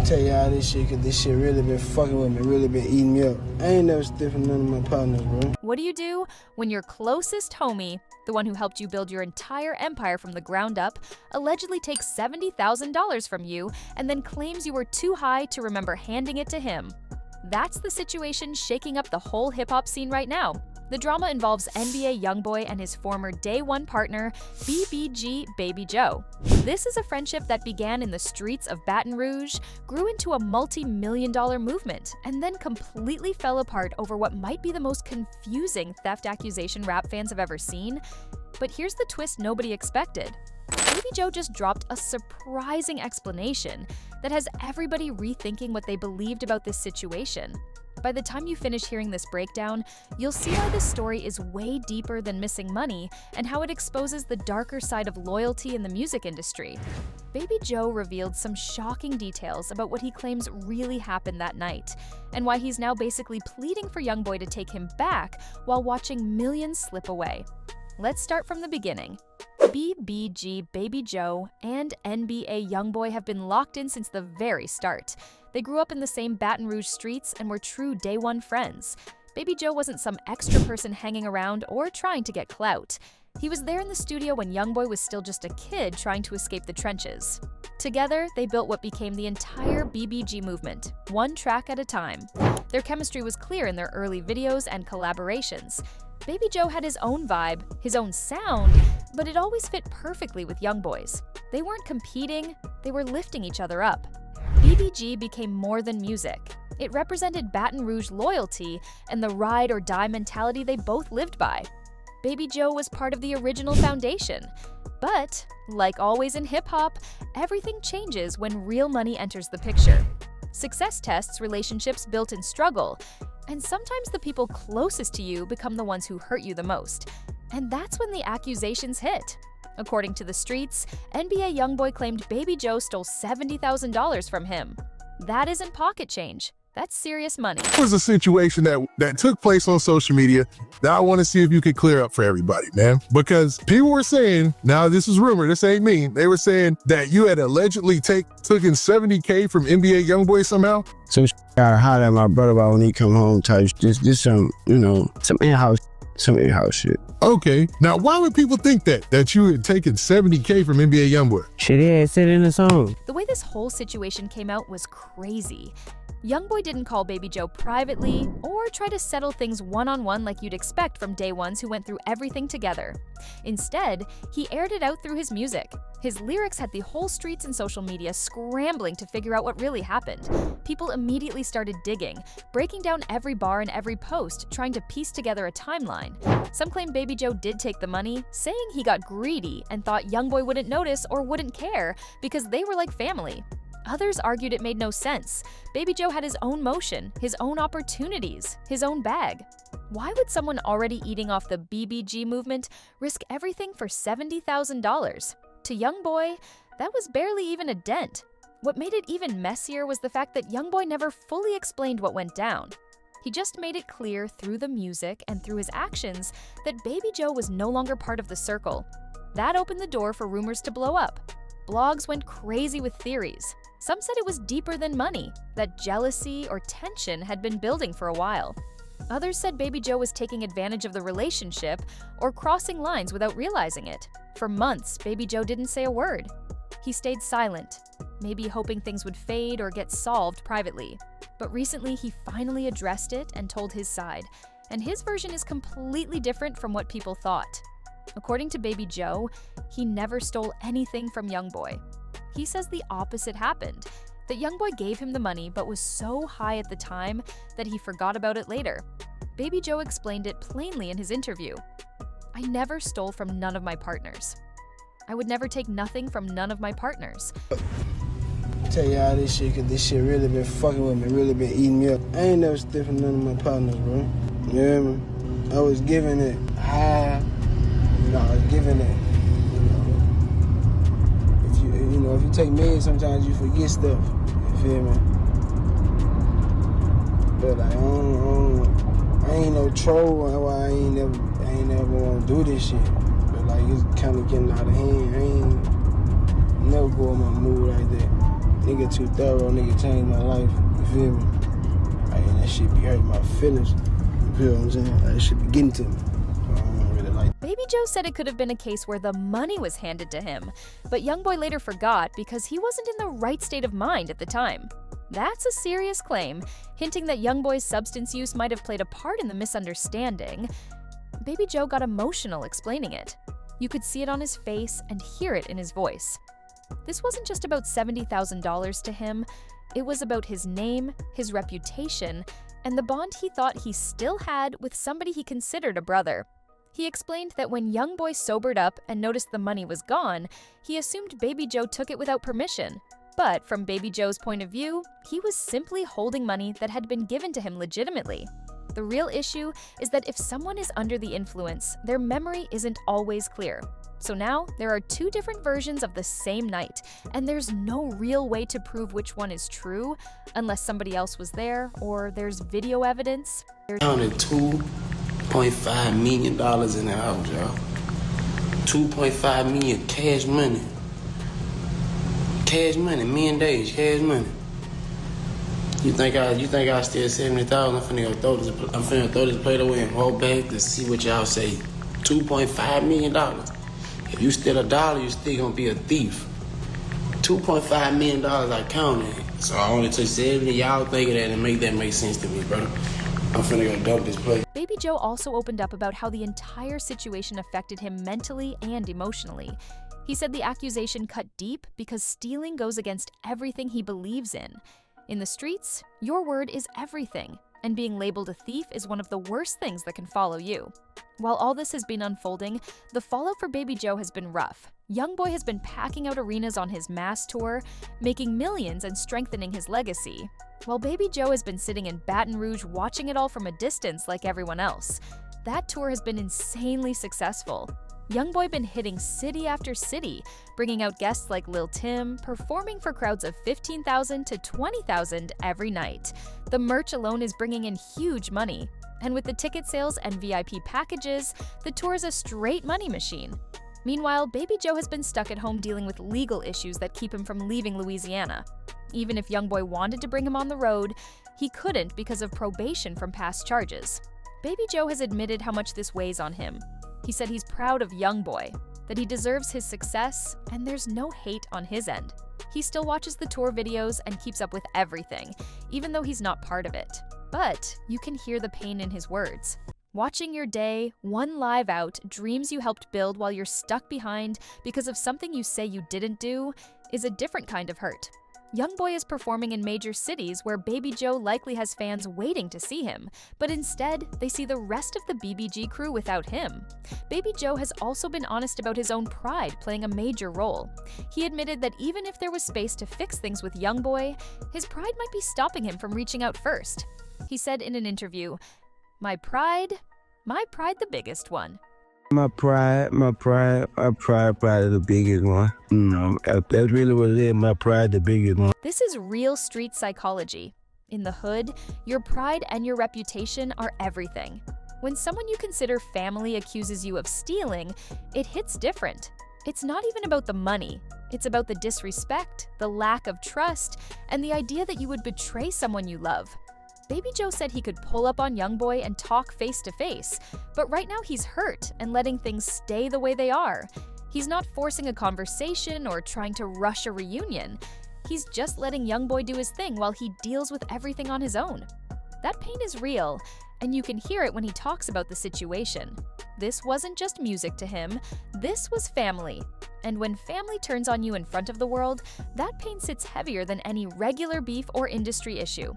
Tell y'all this shit, cause this shit really been fucking with me, really been eating me up. I ain't never stiffing none of my partners, bro. What do you do when your closest homie, the one who helped you build your entire empire from the ground up, allegedly takes $70,000 from you and then claims you were too high to remember handing it to him? That's the situation shaking up the whole hip-hop scene right now. The drama involves NBA YoungBoy and his former Day One partner, BBG Baby Joe. This is a friendship that began in the streets of Baton Rouge, grew into a multi-million-dollar movement, and then completely fell apart over what might be the most confusing theft accusation rap fans have ever seen. But here's the twist nobody expected. Baby Joe just dropped a surprising explanation that has everybody rethinking what they believed about this situation. By the time you finish hearing this breakdown, you'll see why this story is way deeper than missing money and how it exposes the darker side of loyalty in the music industry. Baby Joe revealed some shocking details about what he claims really happened that night, and why he's now basically pleading for YoungBoy to take him back while watching millions slip away. Let's start from the beginning. BBG Baby Joe and NBA YoungBoy have been locked in since the very start. They grew up in the same Baton Rouge streets and were true day one friends. Baby Joe wasn't some extra person hanging around or trying to get clout. He was there in the studio when YoungBoy was still just a kid trying to escape the trenches. Together, they built what became the entire BBG movement, one track at a time. Their chemistry was clear in their early videos and collaborations. Baby Joe had his own vibe, his own sound, but it always fit perfectly with YoungBoy's. They weren't competing, they were lifting each other up. BBG became more than music. It represented Baton Rouge loyalty and the ride or die mentality they both lived by. Baby Joe was part of the original foundation. But, like always in hip-hop, everything changes when real money enters the picture. Success tests relationships built in struggle, and sometimes the people closest to you become the ones who hurt you the most. And that's when the accusations hit. According to the streets, NBA YoungBoy claimed Baby Joe stole $70,000 from him. That isn't pocket change. That's serious money. It was a situation that took place on social media that I want to see if you could clear up for everybody, man. Because people were saying, now this is rumor, this ain't me, they were saying that you had allegedly taken $70K from NBA YoungBoy somehow. Some I holler at my brother about when he come home type. Just some, some in-house shit. Okay, now why would people think that you had taken $70K from NBA YoungBoy? Shit, yeah, it said in the song. The way this whole situation came out was crazy. YoungBoy didn't call Baby Joe privately or try to settle things one-on-one like you'd expect from day ones who went through everything together. Instead, he aired it out through his music. His lyrics had the whole streets and social media scrambling to figure out what really happened. People immediately started digging, breaking down every bar and every post, trying to piece together a timeline. Some claim Baby Joe did take the money, saying he got greedy and thought YoungBoy wouldn't notice or wouldn't care because they were like family. Others argued it made no sense. Baby Joe had his own motion, his own opportunities, his own bag. Why would someone already eating off the BBG movement risk everything for $70,000? To YoungBoy, that was barely even a dent. What made it even messier was the fact that YoungBoy never fully explained what went down. He just made it clear through the music and through his actions that Baby Joe was no longer part of the circle. That opened the door for rumors to blow up. Blogs went crazy with theories. Some said it was deeper than money, that jealousy or tension had been building for a while. Others said Baby Joe was taking advantage of the relationship or crossing lines without realizing it. For months, Baby Joe didn't say a word. He stayed silent, maybe hoping things would fade or get solved privately. But recently, he finally addressed it and told his side, and his version is completely different from what people thought. According to Baby Joe, he never stole anything from YoungBoy. He says the opposite happened, that YoungBoy gave him the money but was so high at the time that he forgot about it later. Baby Joe explained it plainly in his interview. "I never stole from none of my partners. I would never take nothing from none of my partners." Tell y'all this shit, cause this shit really been fucking with me, really been eating me up. I ain't never stiffing none of my partners, bro. You hear me? I was giving it high. I was giving it. If you take meds, sometimes you forget stuff. You feel me? But like, I ain't no troll. I ain't never want to do this shit. But like, it's kind of getting out of hand. I ain't never go in my mood like that. Nigga too thorough, nigga changed my life. You feel me? Like, and that shit be hurting my feelings. You feel what I'm saying? Like, that shit be getting to me. So I don't really like. Baby Joe said it could have been a case where the money was handed to him, but YoungBoy later forgot because he wasn't in the right state of mind at the time. That's a serious claim, hinting that YoungBoy's substance use might have played a part in the misunderstanding. Baby Joe got emotional explaining it. You could see it on his face and hear it in his voice. This wasn't just about $70,000 to him, it was about his name, his reputation, and the bond he thought he still had with somebody he considered a brother. He explained that when YoungBoy sobered up and noticed the money was gone, he assumed Baby Joe took it without permission. But from Baby Joe's point of view, he was simply holding money that had been given to him legitimately. The real issue is that if someone is under the influence, their memory isn't always clear. So now, there are two different versions of the same night, and there's no real way to prove which one is true, unless somebody else was there or there's video evidence. Counted $2.5 million in the house, y'all. $2.5 million cash money. Cash money, million days, cash money. You think I still 70,000? I'm finna throw this plate away and roll back to see what y'all say. $2.5 million. If you steal $1, you still gonna be a thief. $2.5 million I counted. So I only took 70. Y'all think of that and make that make sense to me, brother. I'm finna go dump this plate. Baby Joe also opened up about how the entire situation affected him mentally and emotionally. He said the accusation cut deep because stealing goes against everything he believes in. In the streets, your word is everything, and being labeled a thief is one of the worst things that can follow you. While all this has been unfolding, the fallout for Baby Joe has been rough. YoungBoy has been packing out arenas on his mass tour, making millions and strengthening his legacy, while Baby Joe has been sitting in Baton Rouge watching it all from a distance like everyone else. That tour has been insanely successful. YoungBoy been hitting city after city, bringing out guests like Lil Tim, performing for crowds of 15,000 to 20,000 every night. The merch alone is bringing in huge money. And with the ticket sales and VIP packages, the tour is a straight money machine. Meanwhile, Baby Joe has been stuck at home dealing with legal issues that keep him from leaving Louisiana. Even if YoungBoy wanted to bring him on the road, he couldn't because of probation from past charges. Baby Joe has admitted how much this weighs on him. He said he's proud of YoungBoy, that he deserves his success, and there's no hate on his end. He still watches the tour videos and keeps up with everything, even though he's not part of it. But you can hear the pain in his words. Watching your day, one live out, dreams you helped build while you're stuck behind because of something you say you didn't do, is a different kind of hurt. YoungBoy is performing in major cities where Baby Joe likely has fans waiting to see him, but instead, they see the rest of the BBG crew without him. Baby Joe has also been honest about his own pride playing a major role. He admitted that even if there was space to fix things with YoungBoy, his pride might be stopping him from reaching out first. He said in an interview, my pride the biggest one. My pride is the biggest one. That's really what it is, my pride, the biggest one. This is real street psychology. In the hood, your pride and your reputation are everything. When someone you consider family accuses you of stealing, it hits different. It's not even about the money. It's about the disrespect, the lack of trust, and the idea that you would betray someone you love. Baby Joe said he could pull up on YoungBoy and talk face to face, but right now he's hurt and letting things stay the way they are. He's not forcing a conversation or trying to rush a reunion. He's just letting YoungBoy do his thing while he deals with everything on his own. That pain is real, and you can hear it when he talks about the situation. This wasn't just music to him, this was family. And when family turns on you in front of the world, that pain sits heavier than any regular beef or industry issue.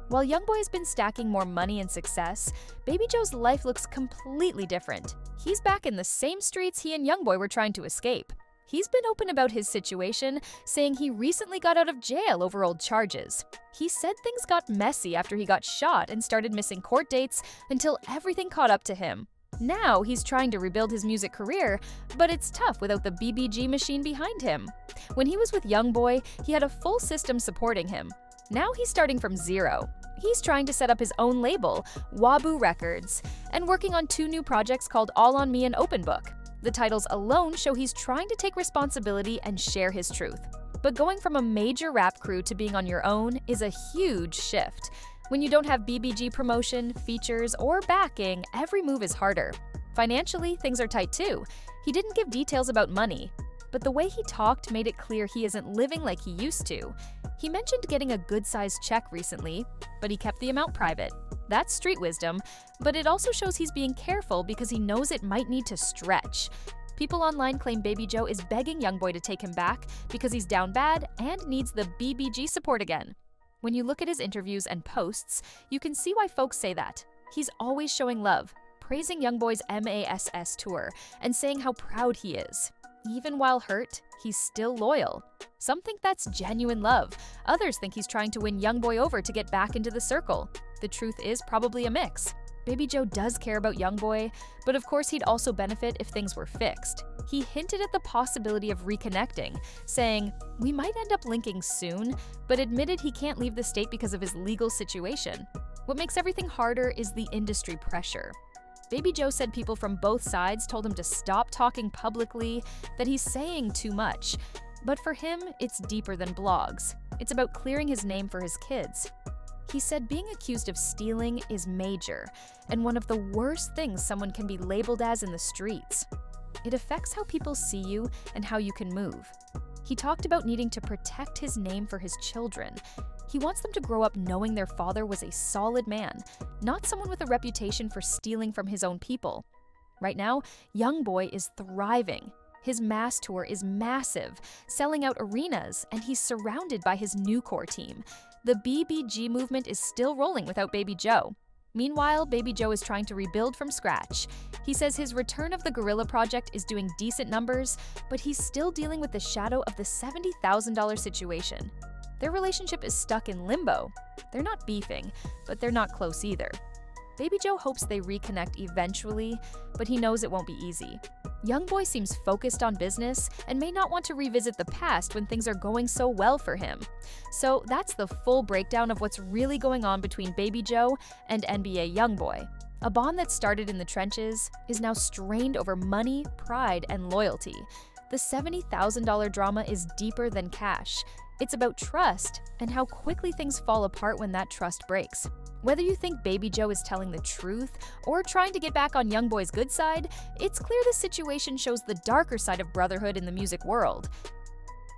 While YoungBoy has been stacking more money and success, Baby Joe's life looks completely different. He's back in the same streets he and YoungBoy were trying to escape. He's been open about his situation, saying he recently got out of jail over old charges. He said things got messy after he got shot and started missing court dates until everything caught up to him. Now he's trying to rebuild his music career, but it's tough without the BBG machine behind him. When he was with YoungBoy, he had a full system supporting him. Now he's starting from zero. He's trying to set up his own label, Waboo Records, and working on 2 new projects called All on Me and Open Book. The titles alone show he's trying to take responsibility and share his truth. But going from a major rap crew to being on your own is a huge shift. When you don't have BBG promotion, features, or backing, every move is harder. Financially, things are tight too. He didn't give details about money, but the way he talked made it clear he isn't living like he used to. He mentioned getting a good-sized check recently, but he kept the amount private. That's street wisdom, but it also shows he's being careful because he knows it might need to stretch. People online claim Baby Joe is begging YoungBoy to take him back because he's down bad and needs the BBG support again. When you look at his interviews and posts, you can see why folks say that. He's always showing love, praising YoungBoy's MASS tour, and saying how proud he is. Even while hurt, he's still loyal. Some think that's genuine love. Others think he's trying to win YoungBoy over to get back into the circle. The truth is probably a mix. Baby Joe does care about YoungBoy, but of course he'd also benefit if things were fixed. He hinted at the possibility of reconnecting, saying, "We might end up linking soon," but admitted he can't leave the state because of his legal situation. What makes everything harder is the industry pressure. Baby Joe said people from both sides told him to stop talking publicly, that he's saying too much. But for him, it's deeper than blogs. It's about clearing his name for his kids. He said being accused of stealing is major, and one of the worst things someone can be labeled as in the streets. It affects how people see you and how you can move. He talked about needing to protect his name for his children. He wants them to grow up knowing their father was a solid man, not someone with a reputation for stealing from his own people. Right now, YoungBoy is thriving. His mass tour is massive, selling out arenas, and he's surrounded by his new core team. The BBG movement is still rolling without Baby Joe. Meanwhile, Baby Joe is trying to rebuild from scratch. He says his return of the Gorilla Project is doing decent numbers, but he's still dealing with the shadow of the $70,000 situation. Their relationship is stuck in limbo. They're not beefing, but they're not close either. Baby Joe hopes they reconnect eventually, but he knows it won't be easy. YoungBoy seems focused on business and may not want to revisit the past when things are going so well for him. So that's the full breakdown of what's really going on between Baby Joe and NBA YoungBoy. A bond that started in the trenches is now strained over money, pride, and loyalty. The $70,000 drama is deeper than cash. It's about trust and how quickly things fall apart when that trust breaks. Whether you think Baby Joe is telling the truth or trying to get back on YoungBoy's good side, it's clear the situation shows the darker side of brotherhood in the music world.